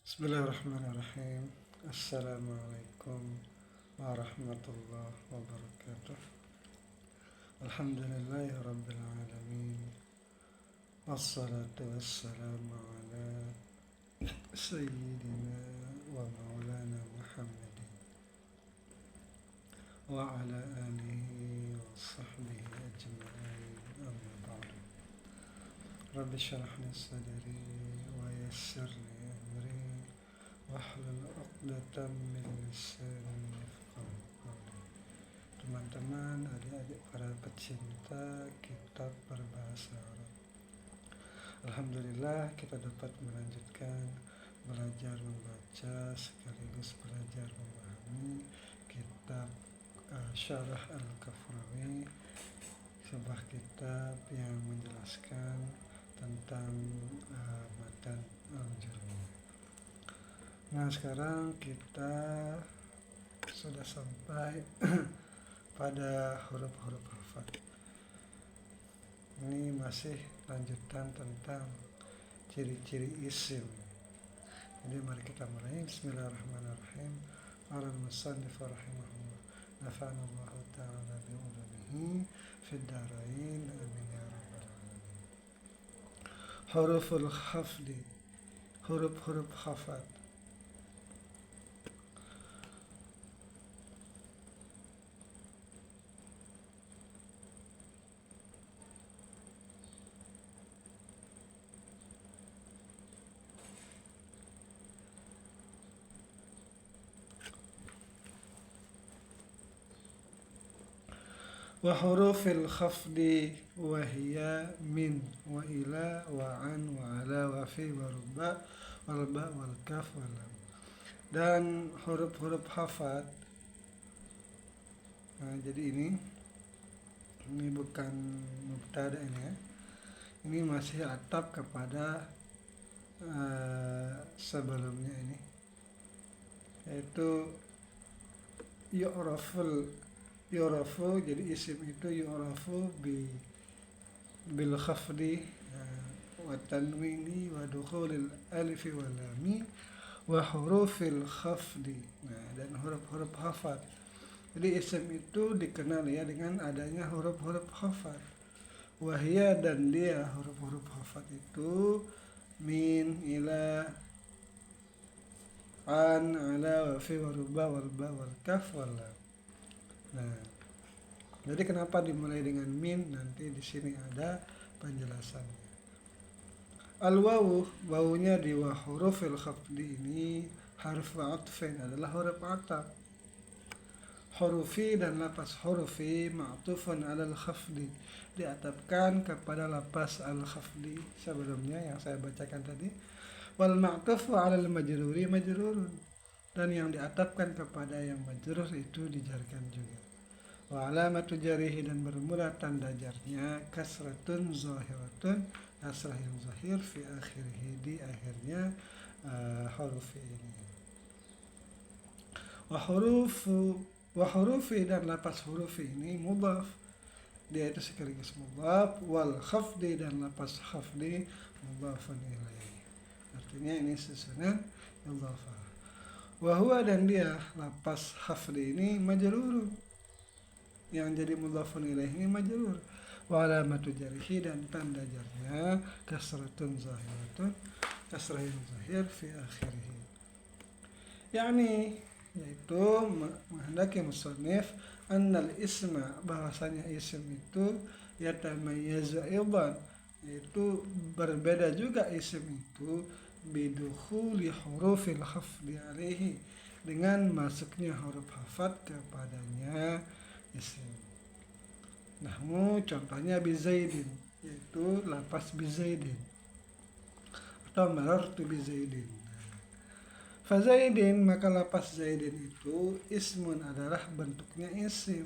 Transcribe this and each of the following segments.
Bismillahirrahmanirrahim. Assalamualaikum warahmatullahi wabarakatuh. Alhamdulillahi rabbil alamin. Wassalatu wassalamu ala sayyidina wa maulana Muhammadin wa ala alihi wa sahbihi ajma'in, amma ba'du. Rabbi syrah li sadri wa yassir li amri wahlul 'uqdatam min lisani yafqahu qawli. Teman-teman, adik-adik para pecinta kitab berbahasa Arab, alhamdulillah kita dapat melanjutkan belajar membaca sekaligus belajar memahami kitab Syarah Al-Kafrawi, sebuah kitab yang menjelaskan tentang matan al-Jurumi. Nah, sekarang kita sudah sampai pada huruf-huruf hafal. Ini masih lanjutan tentang ciri-ciri isim. Jadi mari kita mulai. Bismillahirrahmanirrahim. Qala al-musannif rahimahullah, nafa'anallahu ta'ala bi'ulumihi fid dharain, amin ya rabbal alamin. Huruful khafdi, huruf-huruf khafat. Wa hurufil khafdi wa hiya min wa ila wa an wa ala wa fi wa ruba wal ba wal kaf wal lam. Dan huruf-huruf hafat, nah, jadi ini bukan mubtada ini ya. Ini masih atap kepada sebelumnya ini, yaitu yu'rafu, jadi isim itu yu'rafu bil khafdi wa tanwini wa dukhulil alifi wal lami wa hurufil khafdi. Nah, dan huruf-huruf hafat. Jadi isim itu dikenal ya dengan adanya huruf-huruf hafat. Wahia, dan dia huruf-huruf hafat itu min, ila, an, ala, wa fi, wa ruba, wal ba, wal kaf, wal lam. Nah, jadi kenapa dimulai dengan min? Nanti di sini ada penjelasannya. Al-wawu, wawunya di wa hurufil khafdi ini harf atfin, adalah huruf ataf. Hurufi dan lapas hurufi ma'tufun alal khafdi, diatapkan kepada lapas al-khafdi sebelumnya yang saya bacakan tadi. Wal ma'tufu alal majruri majrurun, dan yang diatapkan kepada yang majrur itu dijarkan juga. Wa alamatu jarihi, dan bermula tanda jarnya kasratun zahiratun, kasrah yang zahir, fi akhirih, di akhirnya hurufi ini. Wa hurufi, dan lapas hurufi ini mudhaf, dia itu sekaligus mudhaf. Wal khafdi, dan lapas khafdi mudhafun ilaih, artinya ini susunan mudhafah. Wa huwa, dan dia lapas khafdi ini majrur, yang jadi mudhafun ilaih ini majrur. Wa alamatu jarihi, dan tanda jarnya kasratun zahiratun, kasrah yang zahir, fi akhirih, yakni yaitu menghendaki musannif annal isma, bahwasanya isim itu yatamayyazu aidan, yaitu berbeda juga isim itu bidukhuli hurufil khafdi alaihi, dengan masuknya huruf hafat kepadanya isim. Nahmu, contohnya bizaidin, yaitu lapas bizaidin, atau marartu bizaidin. Fazaidin, maka lapas zaidin itu ismun, adalah bentuknya isim.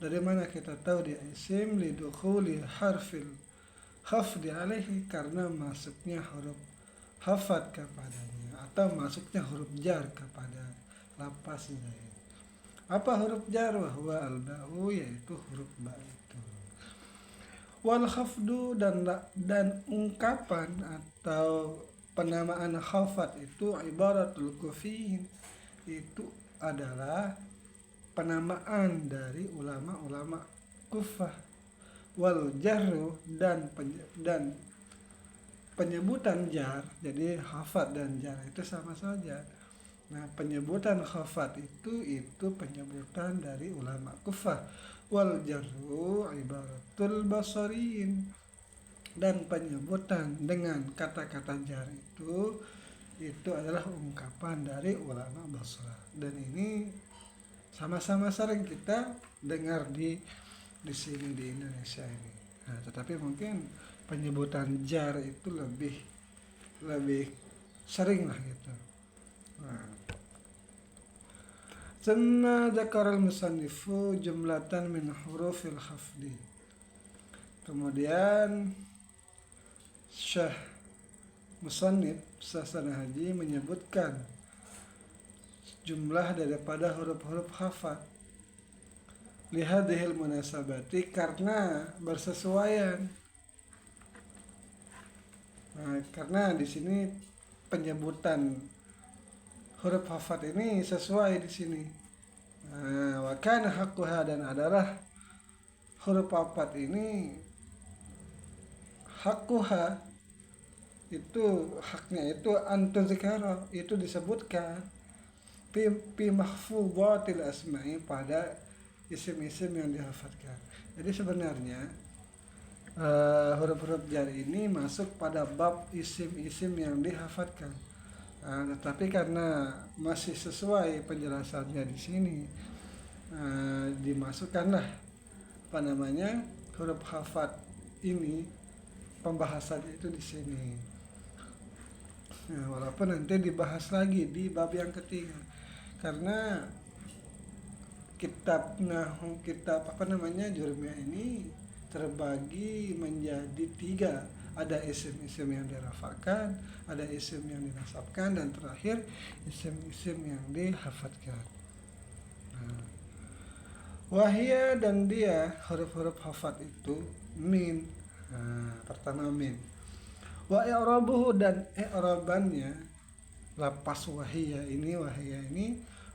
Dari mana kita tahu dia isim? Lidukhuli harfil khafdi alaihi, karena masuknya huruf hafat kepadanya, atau masuknya huruf jar kepada lapas zaid. Apa huruf jar? Wahwa al-ba'u, yaitu huruf ba itu. Wal khafdu, dan ungkapan atau penamaan khafat itu ibaratul kufiyin, itu adalah penamaan dari ulama-ulama Kufah. Wal jarru dan penyebutan jar, jadi khafat dan jar itu sama saja. Nah, penyebutan khafat itu penyebutan dari ulama Kufah. Wal jarru ibaratul basariyin, dan penyebutan dengan kata-kata jar itu adalah ungkapan dari ulama Basra. Dan ini sama-sama sering kita dengar di sini di Indonesia ini. Nah, tetapi mungkin penyebutan jar itu lebih sering lah gitu. Nah, Thumma dzakara al-musannifu jumlatan min hurufil khafdi. Kemudian Syekh Musannif Sasana Haji menyebutkan jumlah daripada huruf-huruf khafat lihadihil munasabati, karena bersesuaian. Nah, karena di sini penyebutan huruf khafat ini sesuai di sini. Nah, wa kana haqquha, dan adalah huruf khafat ini haqquha itu haknya itu antuzikara, itu disebutkan fi mahfudzatil asma'i, pada isim-isim yang dihafalkan. Jadi sebenarnya huruf-huruf jar ini masuk pada bab isim-isim yang dihafalkan. Tetapi karena masih sesuai penjelasannya di sini, dimasukkanlah huruf hafat ini, pembahasannya itu di sini. Nah, walaupun nanti dibahas lagi di bab yang ketiga, karena kitab Jurmiyah ini terbagi menjadi 3. Ada isim-isim yang dirafa'kan, ada isim yang dinasabkan, dan terakhir isim-isim yang dihafatkan. Nah, wahia, dan dia huruf-huruf hafat itu min. Nah, pertama min. Wa i'rabuhu, dan i'rabannya lapas wahia ini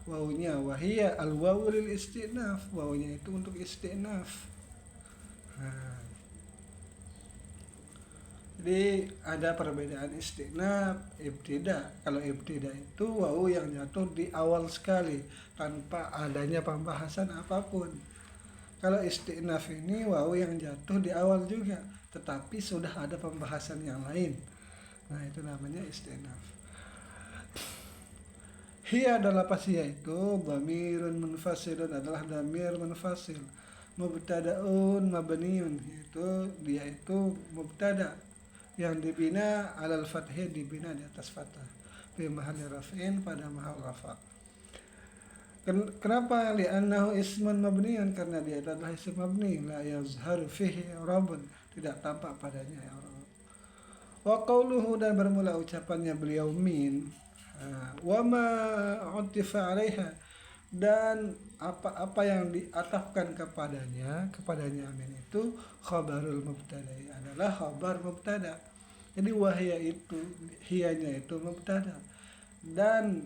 wawunya wahia al-wawu lil istinaf, wawunya itu untuk istinaf. Nah, jadi ada perbedaan istinaf, ibtida. Kalau ibtida itu wawu yang jatuh di awal sekali tanpa adanya pembahasan apapun. Kalau istinaf ini wawu yang jatuh di awal juga, tetapi sudah ada pembahasan yang lain. Nah, itu namanya istinaf. Hiya adalah pasya itu dhamirun munfasilun, adalah dhamir munfasil. Mubtada'un mabniun, itu dia itu mubtada yang dibina alal fathih, dibina di atas fathah, fi mahalli raf'in, pada mahal rafa'. Kenapa? Li'annahu ismun mabniun, karena dia adalah isim mabni, la yazharu fihi i'rabun, tidak tampak padanya i'rab. Wa qawluhu, dan bermula ucapannya beliau min, wa ma utifa 'alaiha, dan apa yang diatafkan kepadanya min itu khabarul mubtada, adalah khabar mubtada. Jadi wahya itu, hiyanya itu mubtada, dan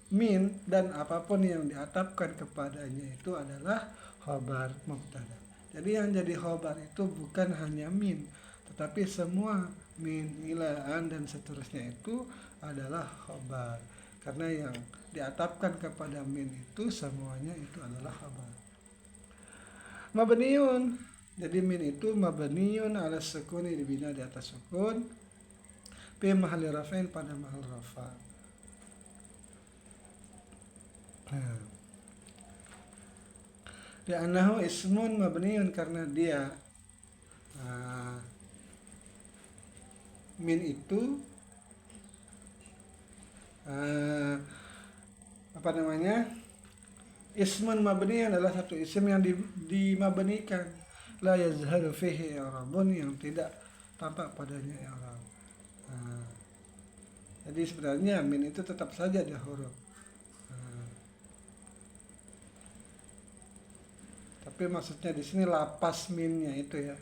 min dan apapun yang diatafkan kepadanya itu adalah khabar mubtada. Jadi yang jadi khabar itu bukan hanya min, tetapi semua min, ila, an, dan seterusnya itu adalah khabar. Karena yang diatafkan kepada min itu semuanya itu adalah khabar. Mabniun, jadi min itu mabniun ala sukuni, dibina di atas sukun, fi mahalli raf'in, pada mahal rafa'. Li'annahu ismun mabniun, karena dia min itu ismun mabni adalah satu isim yang dimabnikan, la yazharu fihi i'rabun, yang tidak tampak padanya i'rab. Jadi sebenarnya min itu tetap saja dia huruf, tapi maksudnya di sini lapas minnya itu ya.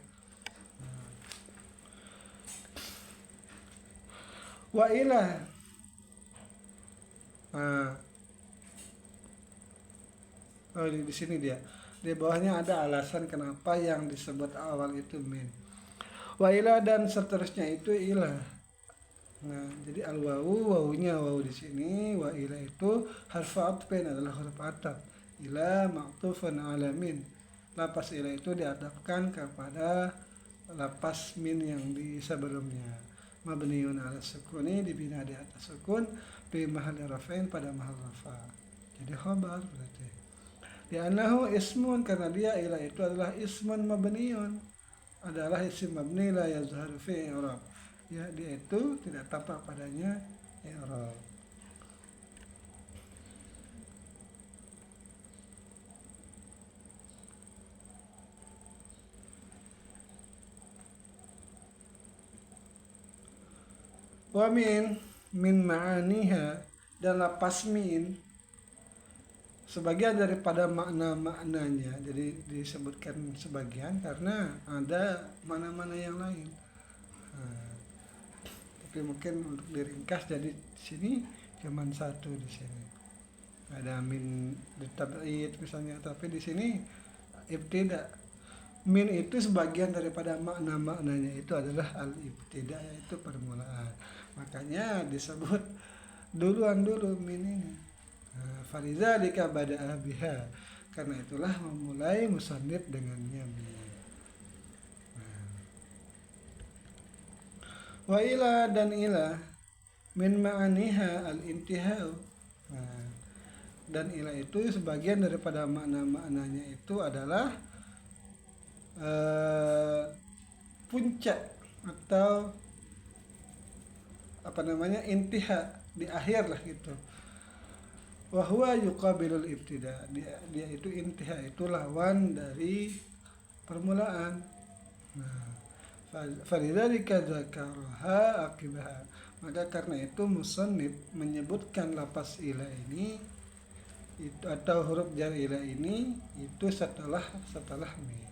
Wa ila. Nah, oh di sini dia. Di bawahnya ada alasan kenapa yang disebut awal itu min. Wa ila dan seterusnya itu ilah. Nah, jadi al wawu, wawunya wawu di sini, wa ila itu harfu atfin adalah huruf ataf. Ila ma'tufun ala min. Lapas ila itu diatafkan kepada lapas min yang di sebelumnya. Mabniun ala sukuni dibina di atas sukun fi mahalli raf'in pada mahal rafa. Jadi khabar berarti. Li'annahu ismun karena dia ila itu adalah ismun mabniun. Adalah isim mabni la yazharu fi i'rab. Ya, dia itu tidak tampak padanya i'rab. Wa min ma'aniha dan lapas min sebagian daripada makna-maknanya. Jadi disebutkan sebagian karena ada mana-mana yang lain. Nah, tapi mungkin untuk diringkas jadi di sini cuma satu di sini. Ada min ditab'id misalnya, tapi di sini ibtida. Min itu sebagian daripada makna-maknanya itu adalah al-ibtida, yaitu permulaan. Makanya disebut duluan dulu min ini. Falidzalika bada'a biha. Karena itulah memulai musannif dengannya min. Wa ila dan ila min ma'aniha al-intihau. Dan ila itu sebagian daripada makna-maknanya itu adalah puncak atau apa namanya intiha, di akhir lah gitu. Wahwa yuqabilul ibtida, dia itu intiha, itu lawan dari permulaan. Nah, falidzalika dzakaraha aqibaha. Maka karena itu musannif menyebutkan lapas ila ini itu atau huruf jar ila ini itu setelah min.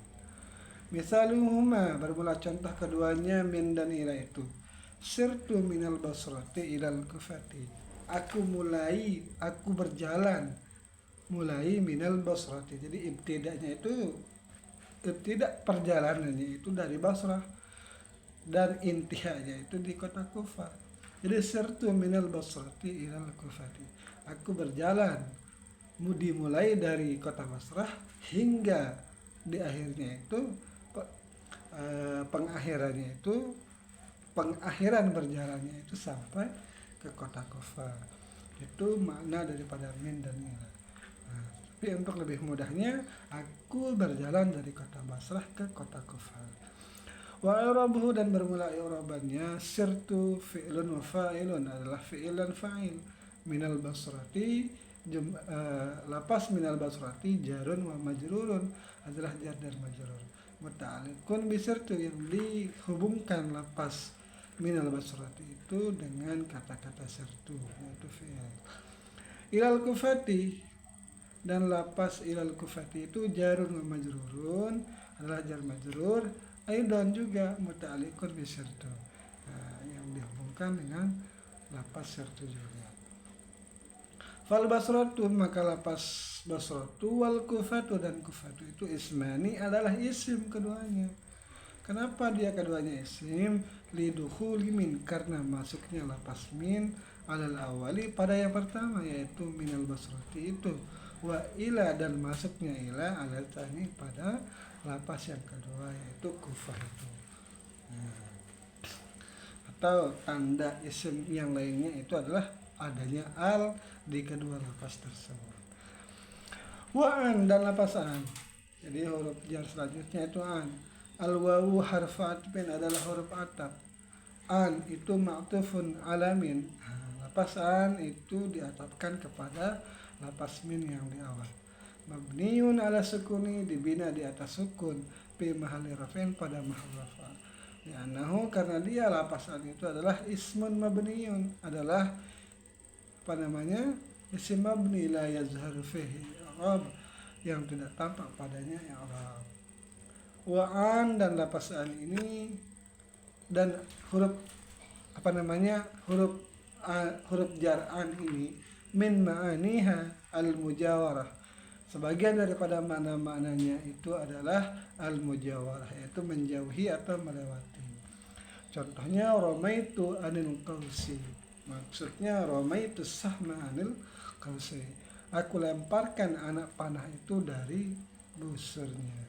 Misaluhuma, bermula contoh keduanya min dan ila itu. Sirtu minal basrati ilal kufati. Aku berjalan mulai minal basrati. Jadi ibtidanya itu ibtidak perjalanannya itu dari Basrah dan intihanya itu di kota Kufah. Jadi sirtu minal basrati ilal kufati. Aku berjalan dimulai dari kota Basrah hingga di akhirnya itu pengakhiran berjalannya itu sampai ke kota Kufah. Itu makna daripada min dan ila. Nah, tapi untuk lebih mudahnya, aku berjalan dari kota Basrah ke kota Kufah. Wa i'rabuhu dan bermula i'rabannya sirtu fi'lun wa fa'ilun adalah fi'il dan fa'il. Minal basrati lapas minal basrati jarun wa majrurun adalah jar dan majrur. Muta'alliqun bisirtu yang dihubungkan lapas minal basrati itu dengan kata-kata sirtu, yaitu fi'il. Ilal kufati dan lapas ilal kufati itu jarun wa majrurun adalah jar majrur. Aidan juga muta'alliqun bisirtu, yang dihubungkan dengan lapas sirtu juga. Fal basratu, maka lapas basratu wal kufatu dan kufatu itu ismani adalah isim keduanya. Kenapa dia keduanya isim? Lidukhuli min, karena masuknya lapas min alal awali pada yang pertama, yaitu minal basrati itu. Wa ila dan masuknya ila alal tani pada lapas yang kedua, yaitu kufah itu. Nah, atau tanda isim yang lainnya itu adalah adanya al di kedua lapas tersebut. Wa'an dan lapas an. Jadi huruf jar selanjutnya itu an. Al wawu harfu atfin adalah huruf ataf. An itu ma'tufun ala min. Lapas an itu diatafkan kepada lapas min yang di awal. Mabniun ala sukuni dibina di atas sukun fi mahalli raf'in pada mahal rafa. Li'annahu karena dia lapas an itu adalah ismun mabniun, adalah apa namanya, isim mabni la yazharu fihi i'rab, yang tidak tampak padanya i'rab. Wa an dan lapas an ini dan huruf huruf jar an ini min ma'aniha al-mujawarah. Sebagian daripada makna-maknanya itu adalah al-mujawarah, yaitu menjauhi atau melewati. Contohnya romaitu anil qausi. Maksudnya romaitu sahma anil qausi. Aku lemparkan anak panah itu dari busurnya.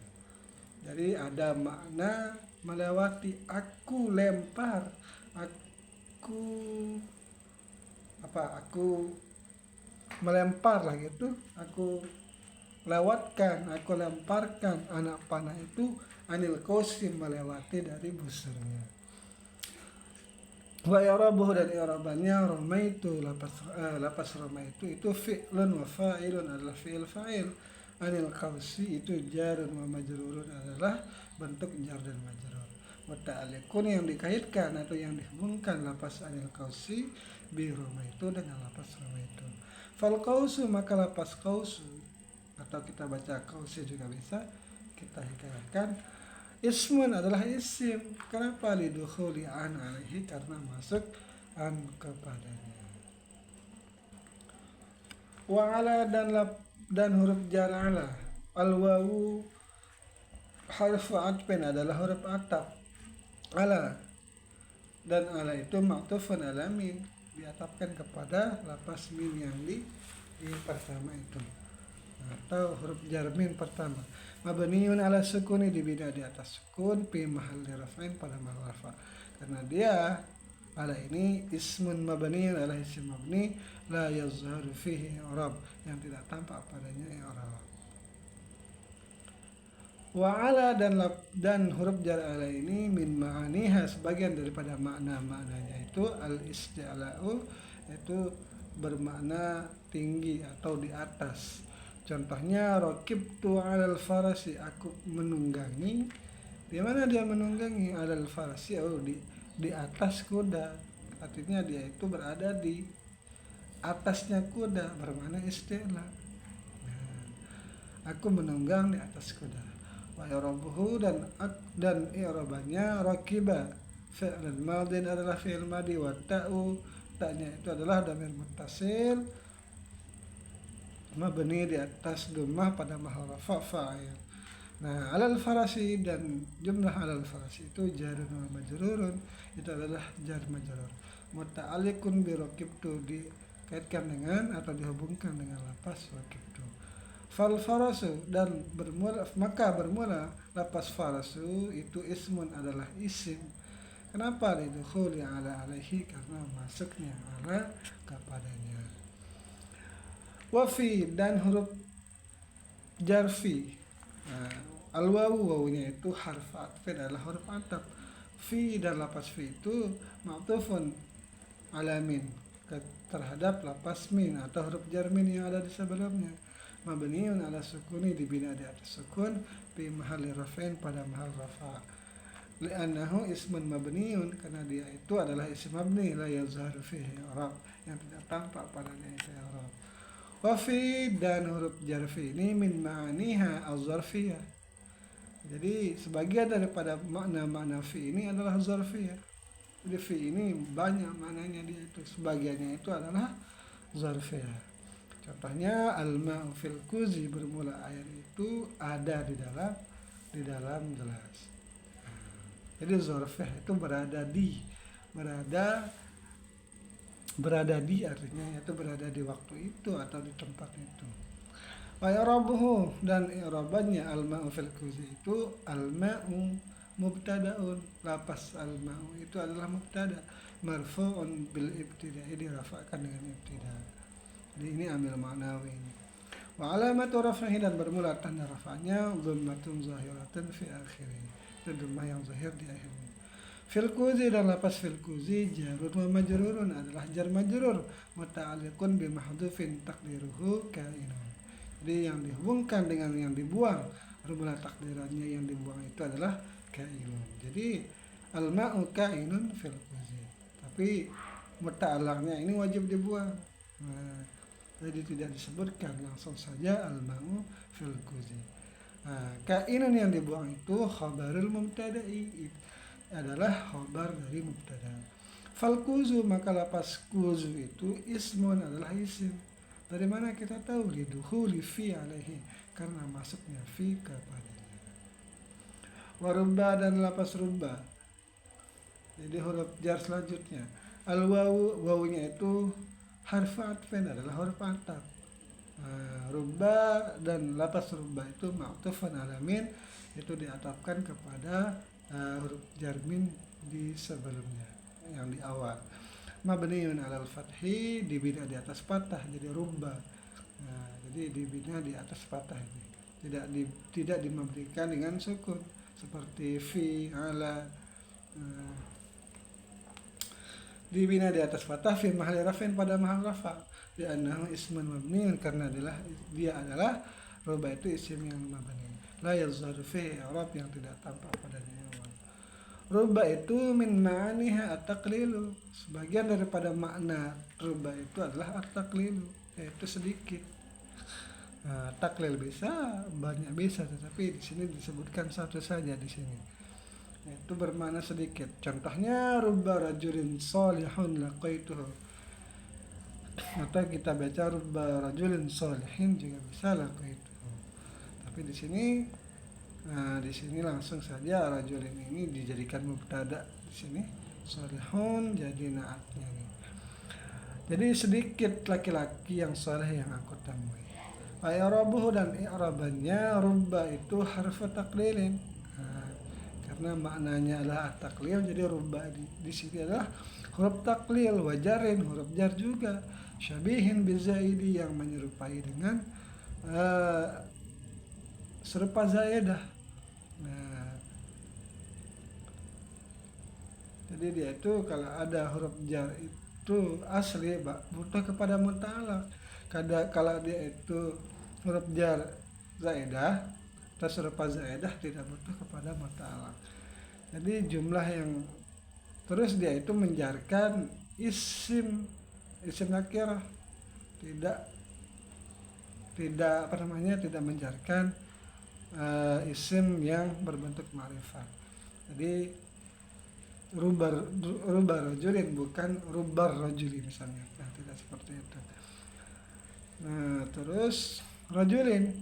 Jadi ada makna melewati. Aku lempar, aku aku melempar lah gitu, aku lewatkan, aku lemparkan anak panah itu anil qausi, melewati dari busurnya. Wa i'rabuhu, dan i'rabannya ramaitu, lapas ramaitu itu fi'lun wa fa'ilun adalah fi'il fa'il, anil qausi itu jarun wa majrurun adalah bentuk jar dan majrur. Muta'alliqun yang dikaitkan atau yang dihubungkan lapas anil qausi bi ramaitu dengan lapas ramaitu. Fal qausu, maka lapas qausu atau kita baca qausi juga bisa, kita hikayatkan, ismun adalah isim. Kenapa? Lidukhuli an alaihi, karena masuk an kepadanya. Wa ala, dan huruf jar ala. Al wawu harfu atfin adalah huruf ataf. Ala, dan ala itu ma'tufun ala min, diatapkan kepada lapas min yang di pertama itu, atau huruf jar min pertama. Mabniun ala sukuni, dibina di atas sukun, fi mahalli raf'in, pada mahal rafa, karena dia ala ini ismun mabniun ala isim mabni la yazharu fihi i'rab, yang tidak tampak padanya i'rab. Wa ala, dan huruf jar ala ini min ma'aniha, sebagian daripada makna-maknanya itu al-isti'la'u, itu bermakna tinggi atau di atas. Contohnya raqibtu 'alal farasi, aku menunggangi. Di mana dia menunggangi? 'Alal farasi, di atas kuda. Artinya dia itu berada di atasnya kuda, bermakna isti'la. Nah, aku menunggang di atas kuda. Wa i'rabuhu, dan i'rabannya raqiba fi'lun madin adalah fi'il madi, wa ta'u, ta'nya itu adalah dhamir muttasil mabni di atas dhammah pada mahal rafa fa'il. Nah, alal farasi, dan jumlah alal farasi itu jarun wa majrurun, itu adalah jar majrur. Muta'alliqun bi raqibtu, dikaitkan dengan atau dihubungkan dengan lapas raqibtu. Fal farasu, dan maka bermula lapas farasu itu ismun adalah isim. Kenapa? Lidukhuli ala alaihi, karena masuknya ala kepadanya. Wafi, dan huruf jarfi. Nah, al wawu, wawunya itu harf atfin adalah huruf ataf. Fi, dan lapas fi itu ma'tufun ala min, terhadap lapas min atau huruf jar min yang ada di sebelumnya. Mabniun ala sukuni, dibina di atas sukun, fi mahalli raf'in, pada mahal rafa. Li'annahu ismun mabniun, karena dia itu adalah isim mabni la yazharu fihi i'rab, yang tidak tampak padanya itu i'rab. Wafi, dan huruf jarfi ini min ma'aniha az-zarfiyah. Jadi sebagian daripada makna-makna fi ini adalah zarfiyah. Jadi fi ini banyak maknanya, dia itu sebagiannya itu adalah zarfiyah. Contohnya al-ma'u fil kuzi, bermula air itu ada di dalam gelas. Jadi zarfiyah itu berada di, artinya yaitu berada di waktu itu atau di tempat itu. Wa i'rabuhu, dan i'rabannya al-ma'u fil kuzi itu al-ma'u mubtada'un, lapas al-ma'u itu adalah mubtada marfu'un bil ibtida'i, dirafa'kan dengan ibtida'. Jadi ini ambil ma'nawi ini. Wa alamatu raf'ihi, dan bermula tanda rafa'nya dhammatun zahiratun fi akhirih, itu dhammah yang zahir di akhirnya. Fil kuzi, dan lapas fil kuzi jarun wa majrurun adalah jar majrur, muta'alliqun bi mahdhufin taqdiruhu kainun. Jadi yang dihubungkan dengan yang dibuang, bermula takdirannya yang dibuang itu adalah kainun. Jadi al-ma'u kainun fil kuzi, tapi muta'allaqnya ini wajib dibuang. Nah, jadi tidak disebutkan, langsung saja al-ma'u fil kuzi. Nah, kainun yang dibuang itu khabarul mubtada'i, adalah khabar dari mubtada. Fal kuzu, maka lapas kuzu itu ismun adalah isim. Dari mana kita tahu? Lidukhuli fi alaihi, karena masuknya fi kepadanya. Warubba, dan lapas rubba, jadi huruf jar selanjutnya. Al wawu, wawunya itu harfa atfen, adalah huruf ataf. Rubba dan lapas rubba itu ma'tufan ala min, itu diatafkan kepada huruf jarmin di sebelumnya, yang di awal. Mabniun alal fathi, dibina di atas fathah, jadi rubba. Jadi dibina di atas fathah ini. Tidak dimabnikan dengan sukun seperti fi, ala. Dibina di atas fathah fi mahalli rafin, pada mahal rafa. Li'annahu ismun mabniun, karena dia adalah rubba itu isim yang mabni. La yazharu fi i'rab, yang tidak tampak padanya. Rubba itu min ma'aniha at-taqlilu, sebagian daripada makna rubba itu adalah at-taqlilu, yaitu sedikit. Taklil bisa, banyak bisa, tetapi di sini disebutkan satu saja di sini, yaitu bermakna sedikit. Contohnya rubba rajulin salihun laqaituhu, atau kita baca rubba rajulin salihin juga bisa laqaituhu. Tapi di sini langsung saja rajulin ini dijadikan mubtada di sini, salihun jadi naatnya nih. Jadi sedikit laki-laki yang saleh yang aku temui. I'rabuhu, dan i'rabannya rubba itu harfu taqlilin. Karena maknanya adalah at-taqlil, jadi rubba di sini adalah huruf taqlil, wajarin, huruf jar juga, syabihin bizaidi, yang menyerupai dengan serupa zaidah. Jadi dia itu kalau ada huruf jar itu asli butuh kepada mutalak. Kalau dia itu huruf jar zaidah atau serupa zaidah, tidak butuh kepada mutalak. Jadi jumlah yang terus dia itu menjarkan isim nakirah, tidak menjarkan isim yang berbentuk ma'rifat. Jadi rubbar rajulin, bukan rubbar rajuli misalnya. Tidak seperti itu. Terus rajulin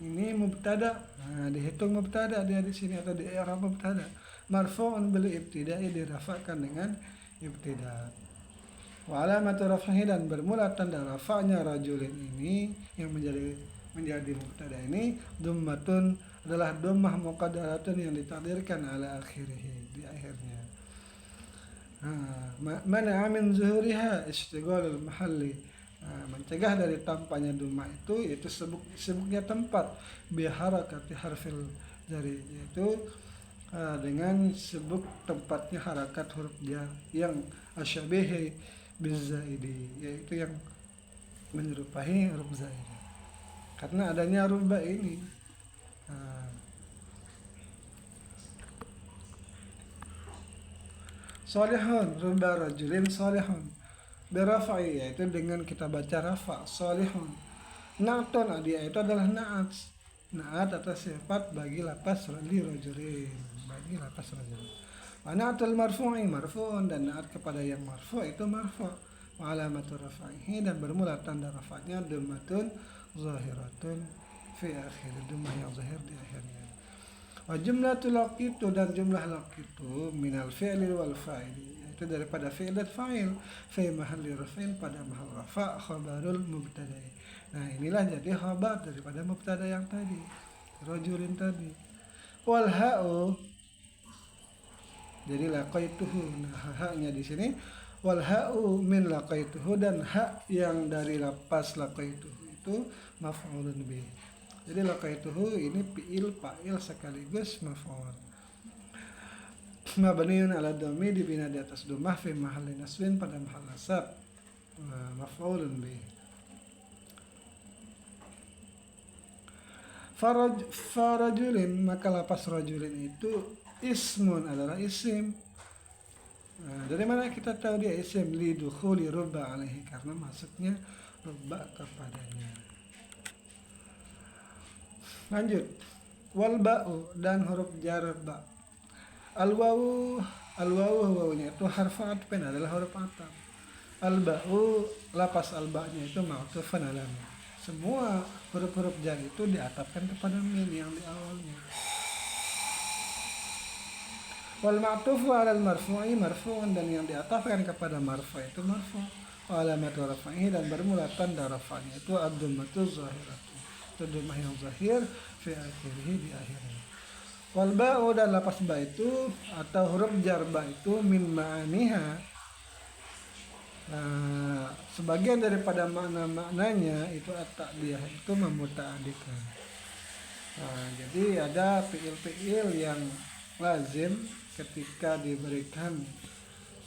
ini mubtada. Dihitung mubtada dia di sini, atau di i'rab mubtada. Marfu'un bil ibtida'i, dirafa'kan dengan ibtida'. Wa alamatu raf'ihi, dan bermula tanda rafa'nya rajulin ini yang menjadi mubtada ini dhammatun, adalah dhammah muqaddaratun, yang ditakdirkan ala akhirih, di akhirnya. Mana min zuhuriha istighlalul mahalli, mencegah dari tampaknya dhammah itu, yaitu sibuknya tempat, biharakati harfil jari, yaitu dengan sibuk tempatnya harakat huruf jar yang asyabihi bizaidi, yaitu yang menyerupai huruf zaid, karena adanya rubba ini. Salihun, rubba rajulin salihun, birafa'i, yaitu dengan kita baca rafa, salihun. Na'tun, dia itu adalah na'at atas sifat bagi lapas rajulin, bagi lapas rajulin. Wa na'tul marfu'i marfu'un, dan na'at kepada yang marfu' itu marfu'. Wa alamatu rafa'ihi, dan bermula tanda rafa'nya dhammatun zahiratun fi akhir, dhammah yang zahir di akhirnya. Wa jumlatul laqitu, dan jumlah laqitu minal fi'li wal fa'ili, itu daripada fi'il dan fa'il, fi mahalli raf'in, pada mahal rafa', khabarul mubtada'i. Nah, inilah jadi khabar daripada mubtada yang tadi, rajulin tadi. Wal ha'u, jadi laqaituhu. Nah, haknya di sini wal ha'u min laqaituhu, dan hak yang dari lapas laqaituhu itu maf'ulun bih. Jadi laqaituhu ini fi'il fa'il sekaligus maf'ul. Mabniun ala dhammi, dibina di atas dhammah, fi mahalli nasbin, pada mahal nasab, maf'ulun bih. Farajulin, maka lapas rajulin itu ismun, adalah isim. Dari mana kita tahu dia isim? Lidukhuli rubba alaihi, karena masuknya rubba kepadanya. Lanjut. Wal ba'u, dan huruf jar ba. Al wawu Al-wawu wawunya itu harfu atfin adalah huruf ataf. Al-ba'u lapas al-ba'nya itu ma'tufun ala min. Semua huruf-huruf jar itu diatafkan kepada min yang di awalnya. Wal ma'tufu 'alal marfu'i marfu'un, dan yang diatafkan kepada marfu' itu marfu'. Wa alamatu raf'ihi, dan bermula tanda raf'nya itu ad-dhammatuz zahiratu. Itu dhammah yang zahir fi akhirih, di akhirnya. Wal ba'u, dan lapas ba itu atau huruf jar ba itu min ma'aniha. Nah, sebagian daripada makna-maknanya itu at-ta'diyah, itu memuta'adikan. Nah, jadi ada fiil-fiil yang lazim ketika diberikan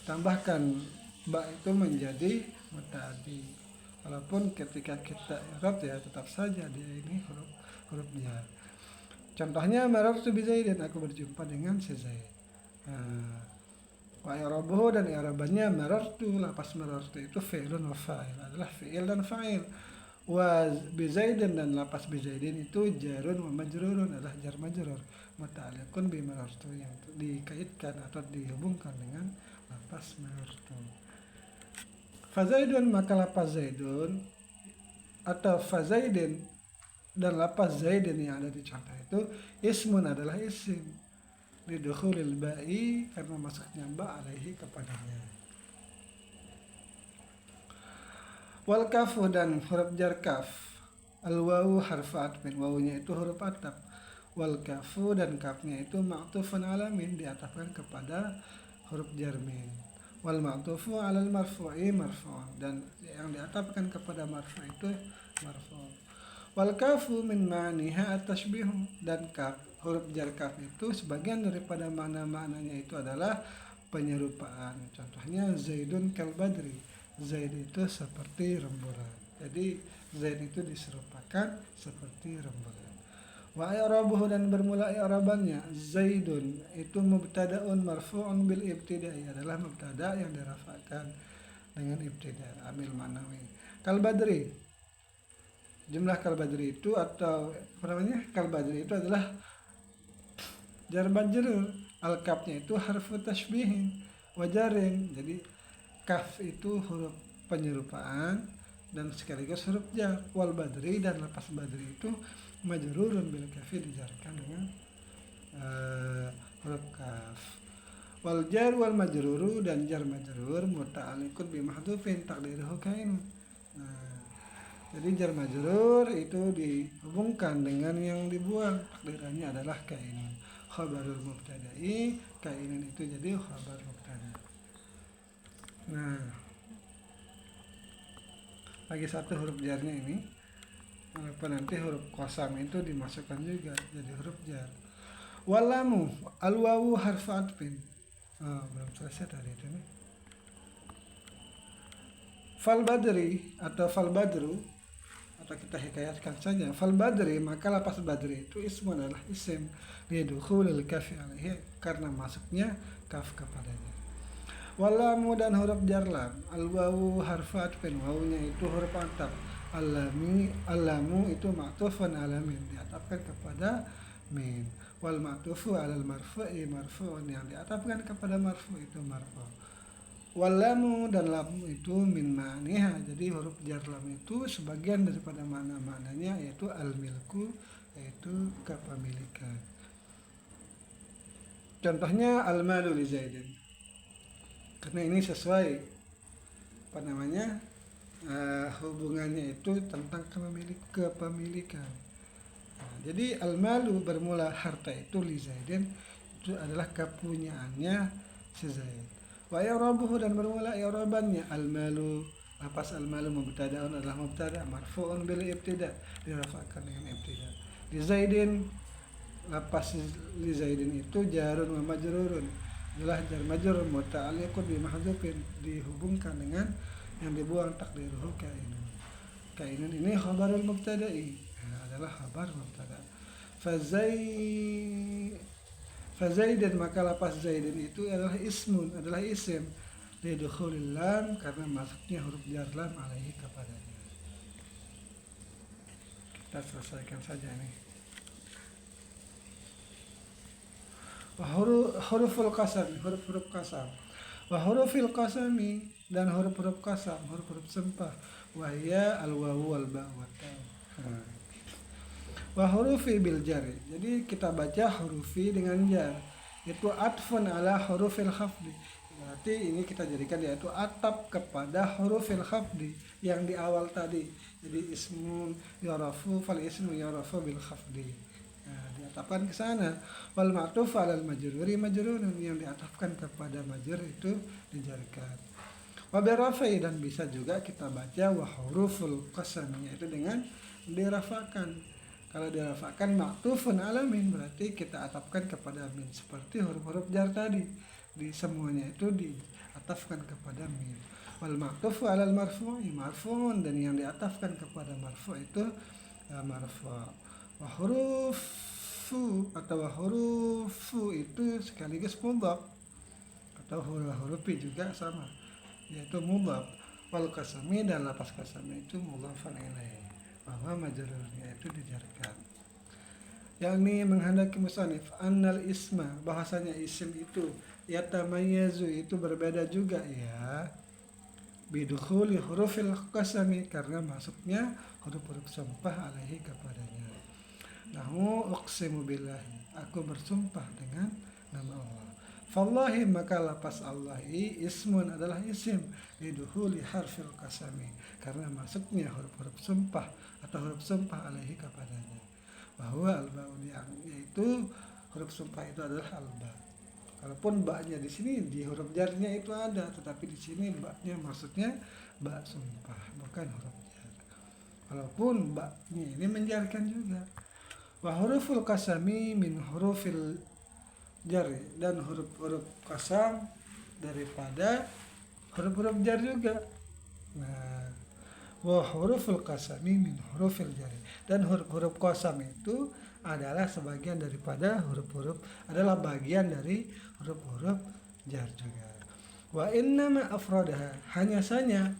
tambahkan ba itu menjadi muta'addi. Walaupun ketika kita i'rab ya tetap saja dia ini huruf jar. Contohnya marartu bi Zaidin, aku berjumpa dengan si Zaid. Nah, wa i'rabuhu, dan i'rabannya marartu, lapas marartu itu fi'lun wa fa'il, adalah fi'il dan fa'il. Wa bi Zaidin, dan lapas bi Zaidin itu jarun wa majrurun, adalah jar majrur muta'alliqun bi marartu, yang dikaitkan atau dihubungkan dengan lapas marartu. Fa Zaidun, maka lapas Zaidun atau fa Zaidin dan lapas Zaidin yang ada di contoh itu ismun, adalah isim lidukhulil ba'i, karena masuknya ba alaihi kepadanya. Wal kafu, dan huruf jar kaf. Al wawu harfu atfin, wawunya itu huruf ataf. Wal kafu, dan kafnya itu ma'tufun ala min, diatafkan kepada huruf jar min. Wal ma'tufu 'alal marfu'i marfu', dan yang diatafkan kepada marfu' itu marfu'. Wal kafu min ma'niha at-tashbihu, dan kaf, huruf jar kaf itu sebagian daripada makna-maknanya itu adalah penyerupaan. Contohnya Zaidun kal badri, Zaid itu seperti rembulan. Jadi Zaid itu diserupakan seperti rembulan. Wa i'rabuhu, dan bermula i'rabannya Zaidun itu mubtada'un marfu'un bil ibtida'i, adalah mubtada' yang dirafa'kan dengan ibtida' amil ma'nawi. Kal badri, jumlah kal badri itu atau apa namanya, kal badri itu adalah jar majrur. Al kafnya itu harfu tashbihin wajarin, jadi kaf itu huruf penyerupaan dan sekaligus huruf jar. Wal badri, dan lapas badri itu majrurun bil kafi, dijarkan dengan huruf kaf. Wal jar wal majruru, dan jar majrur muta'alliqun bi mahdhufin taqdiruhu kain. Nah, jadi jar majrur itu dihubungkan dengan yang dibuang, takdirannya adalah kainun. Khabarul mubtada'i, kainun itu jadi khabar mubtada. Nah, lagi satu huruf jarnya ini, walaupun nanti huruf qasam itu dimasukkan juga jadi huruf jar. Walamu, al-wawu harfu atfin. Belum selesai tadi itu nih. Fal badri atau fal badru, atau kita hikayatkan saja fal badri, maka lapas badri itu ismu, adalah isim lidukhulil kafi alaihi, karena masuknya kaf kepadanya. Walamu, dan huruf jar lam. Al wawu harfu atfin, wawunya itu huruf ataf. Alamu itu ma'tufun ala min, diatafkan kepada min. Wal ma'tufu alal marfu'i marfu'un, yang diatafkan kepada marfu' itu marfu'. Walamu, dan lam itu min ma'niha, jadi huruf jar lam itu sebagian daripada makna-maknanya yaitu al-milku, yaitu kepemilikan. Contohnya al-malu li Zaidin, karena ini sesuai apa namanya hubungannya itu tentang kepemilikan. Nah, jadi al-malu bermula harta itu li Zaidin, itu adalah kepunyaannya si Zaid. Wa i'rabuhu, dan bermula i'rabannya al-malu, lapas al-malu mubtada'un, adalah mubtada' marfu'un bil ibtida', dirafa'kan dengan ibtida'. Li Zaidin, lapas li Zaidin itu jarun wa majrurun, adalah jar majrur muta'alliqun bi mahdhufin, dihubungkan dengan yang dibuang, takdiruhu kainun. Kainun ini khabarul mubtada'i, adalah khabar mubtada'. Fazaidin, maka lapas Zaidin itu adalah ismun, adalah isim lidukhulil lam, karena masuknya huruf jar lam alaihi kepadanya. Kita selesaikan saja nih. huruful qasam, huruf-huruf kasam. Wa hurufil qasami, dan huruf-huruf kasam, huruf-huruf sumpah. Wahya al-wawu wal ba wa ta. Wa hurufi bil jari. Jadi kita baca hurufi dengan jar. Itu atfun ala hurufil khafdi. Berarti ini kita jadikan yaitu atap kepada hurufil khafdi yang di awal tadi. Jadi ismun yarafu fal ismu yarafu bil khafdi. Nah, diatapkan ke sana. Wal ma'tuf 'alal majruri majrurun, yang diatapkan kepada majrur itu dijarkan. Wa birafai, dan bisa juga kita baca wa huruful qasam, yaitu dengan dirafakan. Kalau dirafakan ma'tufun 'ala min, berarti kita atapkan kepada min seperti huruf-huruf jar tadi. Di semuanya itu diatafkan kepada min. Wal ma'tufu 'alal marfu'i marfu'un, dan yang diatafkan kepada marfu' itu marfu'. Wa hurufu atau hurufu itu sekaligus mudhaf, atau hurufi juga sama, yaitu mudhaf. Wal qasami, dan lapas qasami itu mudhafan ilaih, bahwa majrurnya itu dijarkan. Yakni menghendaki musannif annal isma, bahasanya isim itu yatamayyazu, itu berbeda juga ya, bidukhuli hurufil qasami, karena masuknya huruf-huruf sumpah alaihi kepadanya. Nahu uqsimu billahi, aku bersumpah dengan nama Allah. Fallahi, maka lapas Allahi ismun adalah isim liduhuli harfil qasami, karena masuknya huruf-huruf sumpah atau huruf sumpah alaihi kepadanya. Bahwa al-ba'u, yaitu huruf sumpah itu adalah al-ba. Walaupun ba-nya di sini di huruf jarnya itu ada, tetapi di sini ba-nya maksudnya ba sumpah, bukan huruf jar. Walaupun ba-nya ini menjarkan juga. Wa huruful qasami min hurufil jari, dan huruf-huruf qasam daripada huruf-huruf jar juga. Nah, wa huruful qasami min hurufil jari, dan huruf-huruf qasam itu adalah sebagian daripada huruf-huruf, adalah bagian dari huruf-huruf jar juga. Wa innama afradaha, hanya saja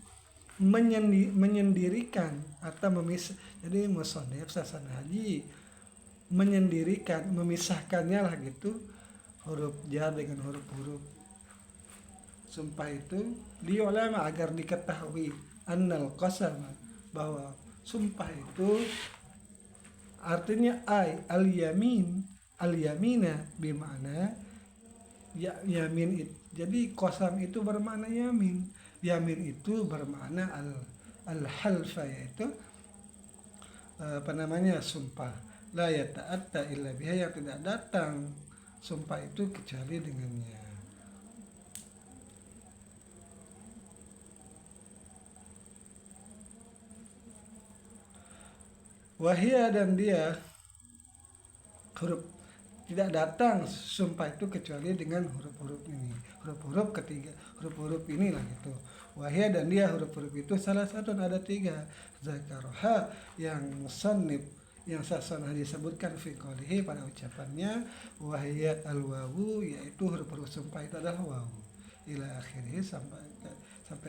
menyendirikan atau memisah. Jadi musannif Hasan Haji menyendirikan, memisahkannya lah gitu, huruf jar dengan huruf-huruf sumpah itu, liulama, agar diketahui annal qasama, bahwa sumpah itu artinya al yamina bimana yamin. Jadi qasam itu bermakna yamin, yamin itu bermakna al halfa, yaitu sumpah. La yata'atta illa biha, yang tidak datang sumpah itu kecuali dengannya. Wahia, dan dia huruf, tidak datang sumpah itu kecuali dengan huruf-huruf ini, huruf-huruf ketiga, huruf-huruf inilah gitu. Wahia, dan dia huruf-huruf itu salah satu, ada 3. Zakaroha, yang musannif, yang Hasan Haji sebutkan fi qoulihi, pada ucapannya wahia al-wawu, yaitu huruf-huruf sumpah itu adalah wawu, ila akhirih, sampai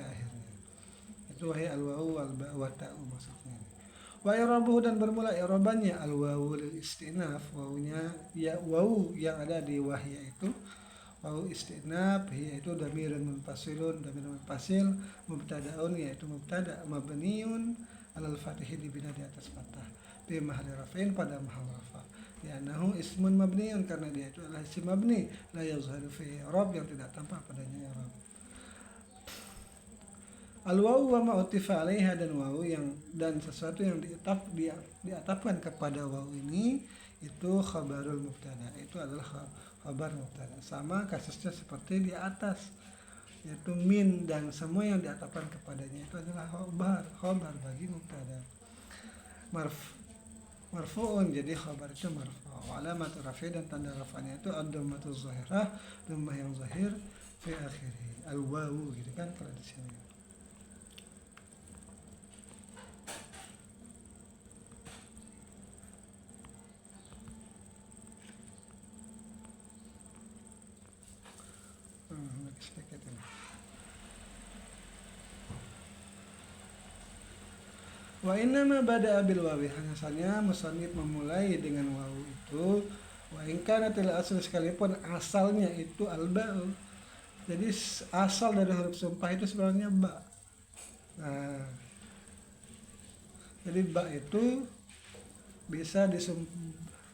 akhirnya. Itu wahia al-wawu wal ba wa ta'u maksudnya. Wa i'rabuhu, dan bermula i'rabannya al-wawu lil istinaf, wawunya ya, wawu yang ada di wahya itu wawu istinaf, yaitu dhamirun munfasilun, dhamir munfasil, mubtadaun, yaitu mubtada, mabniun alal fatihi, dibina di atas fathah, fi mahalli raf'in, pada mahal rafa. Ya nahu ismun mabniun, karena dia itu adalah isim mabni, la yazharu fi i'rab, yang tidak tampak padanya i'rab. Al-wawu wa ma'utifa 'alaiha, dan wawu yang, dan sesuatu yang diatapkan kepada wawu ini itu khabarul mubtada, itu adalah khabar mubtada. Sama kasusnya seperti di atas, yaitu min, dan semua yang diatapkan kepadanya itu adalah khabar bagi mubtada. Marfu'un, jadi khabar itu marfu'. Alamat rafi, dan tanda rafa'nya itu ad-dhammatuz zahirah, dhammah yang zahir fi akhirih, al-wawu gitu kan kalau di sini. Wa innama bada'a bil wawi, hanya saja musannif memulai dengan wawu itu Wa in kanatil aslu sekalipun asalnya itu al-ba'u. Jadi asal dari huruf sumpah itu sebenarnya ba. Nah, jadi ba itu bisa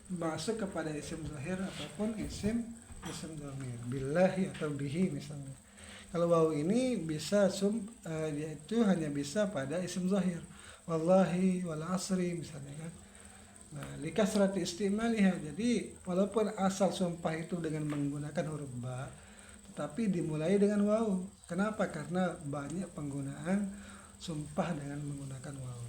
masuk kepada isim zahir ataupun isim dhamir. Billahi atau bihi misalnya. Kalau waw ini bisa dia itu hanya bisa pada isim zahir. Wallahi, wal asri misalnya kan. Nah, likasrati istimaliha. Jadi walaupun asal sumpah itu dengan menggunakan huruf ba, tetapi dimulai dengan waw. Kenapa? Karena banyak penggunaan sumpah dengan menggunakan waw.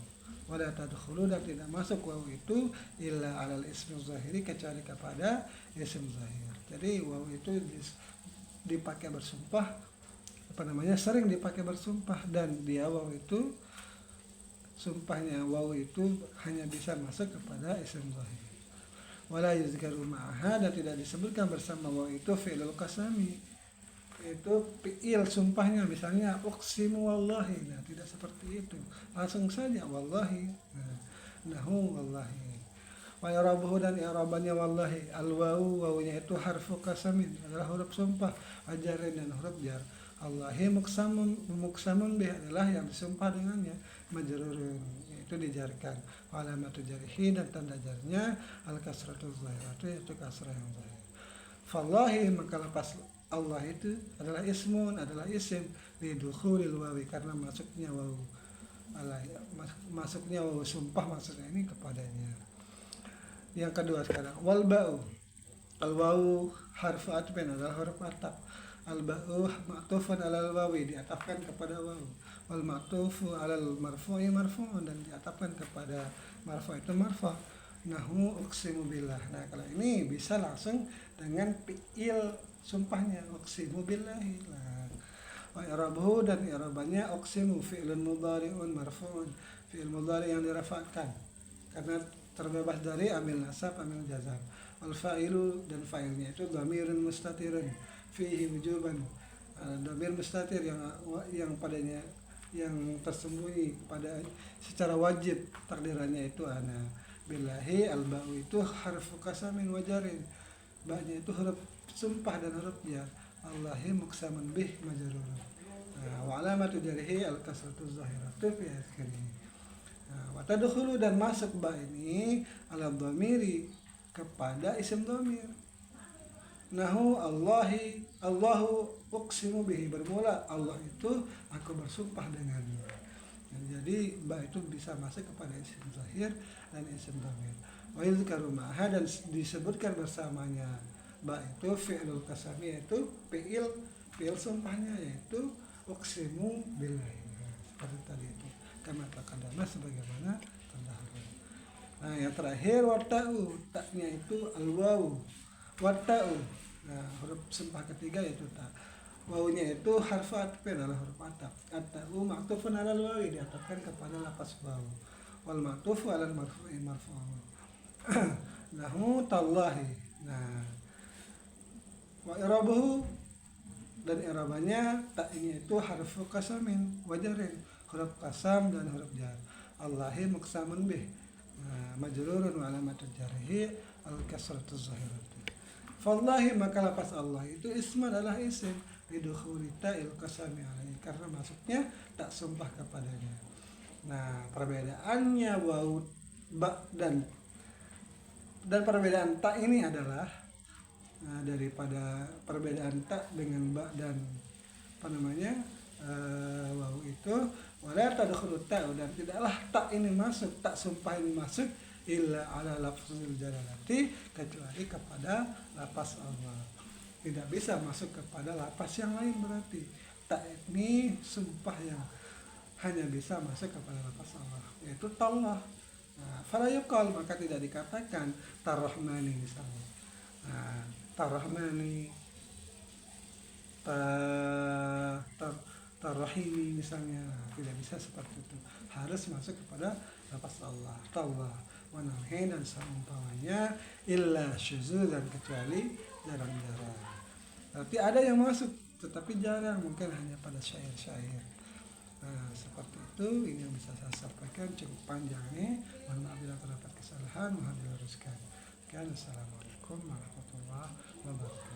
Wala tadkhulu, dan tidak masuk waw itu illa alal ismi zahiri, kecuali kepada isim zahir. Jadi waw itu dipakai bersumpah, sering dipakai bersumpah, dan dia waw itu sumpahnya waw itu hanya bisa masuk kepada isim zahir. Wala yuzkaru ma'aha, dan tidak disebutkan bersama waw itu fi'lul qasami, itu fi'il sumpahnya, misalnya uqsimu wallahi. Nah, tidak seperti itu, langsung saja wallahi. Nahu wallahi. Wa i'rabuhu, dan i'rabannya wallahi, al wawu, wawunya itu harfu qasamin, adalah huruf sumpah, ajarin, dan huruf jar. Allahi muksamun bih, adalah yang disumpah dengannya, majrurun, itu dijarkan. Alamatu jarihi, dan tanda jarnya al kasratul zahiratu, yaitu kasrah yang zahir. Fallahi, maka lepas Allah itu adalah ismun, adalah isim lidukhulil wawi, karena masuknya waw. Masuknya waw sumpah, maksudnya ini kepadanya. Yang kedua sekarang, wal ba'u. Al wawu harfu atfin, adalah huruf ataf. Al ba'u ma'tufun alal wawi, diatafkan kepada waw. Wal ma'tufu alal marfu'i marfu'un, dan diatafkan kepada marfu' itu marfu'. Nahu uqsimu billah. Nah, kalau ini bisa langsung dengan fi'il sumpahnya, uqsimu billahi. Nah, wa i'rabuhu, dan i'rabannya uqsimu fi'lun mudhari'un marfu'un, fi'il mudhari' yang dirafa'kan karena terbebas dari amil nasab, amil jazam. Wal fa'ilu, dan fa'ilnya itu dhamirun mustatirun fihi wujuban, dhamir mustatir yang padanya, yang tersembunyi pada secara wajib takdirannya itu ana. Billahi, al ba'u itu harfu qasamin wajarin, ba'nya itu huruf sumpah dan huruf jar. Allahi muksamun bih majrurun. Wa alamatu jarihi al kasratu zahiratu fi akhirih. Wa tadkhulu, dan masuk ba ini ala dhamiri, kepada isim dhamir. Nahu Allahi, Allahu uqsimu bihi, bermula Allah itu aku bersumpah dengannya. Jadi ba itu bisa masuk kepada isim zahir dan isim dhamir. Wa yuzkaru ma'aha, dan disebutkan bersamanya ba itu fi'lul qasami, yaitu fi'il sumpahnya, yaitu uqsimu billahi. Seperti tadi itu, kama taqaddama, sebagaimana terdahulu. Nah, yang terakhir wata'u, taknya itu al-wawu. Wata'u, nah huruf sumpah ketiga yaitu ta. Wawunya itu harfu atfin, adalah huruf ataf. At-ta'u ma'tufun alal wawi, diatafkan kepada lafaz wawu. Wal ma'tufu alal marfu'i marfu'un. Nahu tallahi. Nah, wa i'rabuhu, dan i'rabannya tak ini itu harfu qasamin wajarin, huruf qasam dan huruf jar. Allahi muqsamun bih, majrurun wa alamatu jarhi al kasratu zahiratu. Fallahi, maka lafaz Allah itu isman, adalah isim lidukhuli ta'il qasami alaihi, karena masuknya tak sumpah kepadanya. Nah, perbedaannya waw, ba, dan perbedaan tak ini adalah daripada perbedaan tak dengan ba dan waw itu, wala tadkhulu ta'u, dan tidaklah tak ini masuk, tak sumpah ini masuk illa ala lafzul jalalati, kecuali kepada lafaz Allah. Tidak bisa masuk kepada lafaz yang lain, berarti tak ini sumpah yang hanya bisa masuk kepada lafaz Allah, yaitu tallah. Nah, fala yuqal, maka tidak dikatakan tarrahmani misalnya. Nah, tarrahmani, tarrahimi misalnya, tidak bisa seperti itu, harus masuk kepada lafaz Allah, tallah, wa nahi, dan seumpamanya, illa syuzudzan, kecuali jarang-jarang. Berarti ada yang masuk tetapi jarang, mungkin hanya pada syair-syair. Nah, seperti itu. Ini yang bisa saya sampaikan, cukup panjang nih, mohon maaf bila terdapat kesalahan, mohon diluruskan. Assalamualaikum. Assalamualaikum warahmatullahi wabarakatuh.